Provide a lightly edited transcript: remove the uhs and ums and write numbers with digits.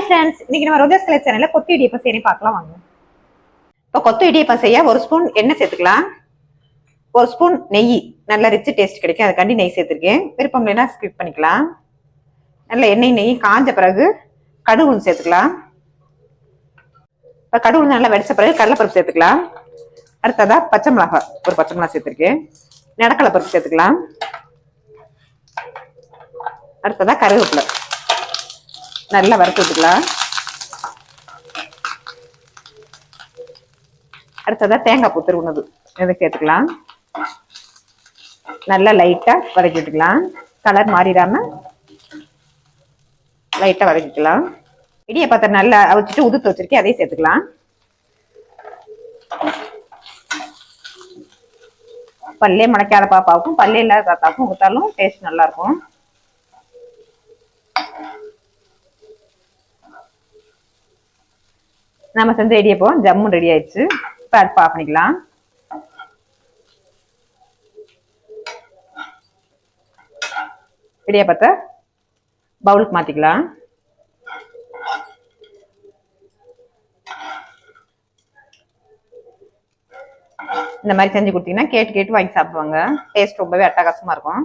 Hi friends, இன்னைக்கு நம்ம ரோஜாஸ் colour சேனல்ல கொத்து இடியப்பம் செய்ய பார்க்கலாம் வாங்க. இப்போ கொத்து இடியப்பம் செய்ய ஒரு ஸ்பூன் எண்ணெய் சேர்த்துக்கலாம். ஒரு ஸ்பூன் நெய், நல்ல ரிச் டேஸ்ட் கிடைக்கும், அதுக்காண்டி நெய் சேர்த்துருக்கேன். விருப்பம் இல்லைன்னா ஸ்கிப் பண்ணிக்கலாம். நல்ல எண்ணெய் நெய் காஞ்ச பிறகு கடுகு உளுந்து சேர்த்துக்கலாம். இப்போ கடுகு உளுந்து நல்லா வெடிச்ச பிறகு கடலைப்பருப்பு சேர்த்துக்கலாம். அடுத்ததா பச்சை மிளகாய், ஒரு பச்சை மிளகாய் சேர்த்துருக்கேன். நிலக்கடலை பருப்பு சேர்த்துக்கலாம். அடுத்ததா கருவேப்பிலை நல்லா வறுத்து விட்டுக்கலாம். அடுத்ததா தேங்காய் பூ துருவுனது இதை சேர்த்துக்கலாம். நல்லா லைட்டா வதக்கி விட்டுக்கலாம். கலர் மாறிடாம லைட்டா வதக்கிக்கலாம். இடியப்பத்தை நல்லா அவிச்சிட்டு உதுத்து வச்சிருக்கேன், அதையும் சேர்த்துக்கலாம். பல்லே முளைக்காத பாப்பாவுக்கும் பல்லே இல்லாத தாத்தாவுக்கும் கொடுத்தாலும் டேஸ்ட் நல்லா இருக்கும். நம்ம செஞ்ச இடியப்பம் ஜம்முன் ரெடி ஆயிடுச்சு. இப்போ அடுப்பு ஆஃப் பண்ணிக்கலாம். இடியப்பத்தை பவுலுக்கு மாத்திக்கலாம். இந்த மாதிரி செஞ்சு கொடுத்தீங்கன்னா கேட்டு வாங்கி சாப்பிடுவாங்க. டேஸ்ட் ரொம்பவே அட்டகாசமா இருக்கும்.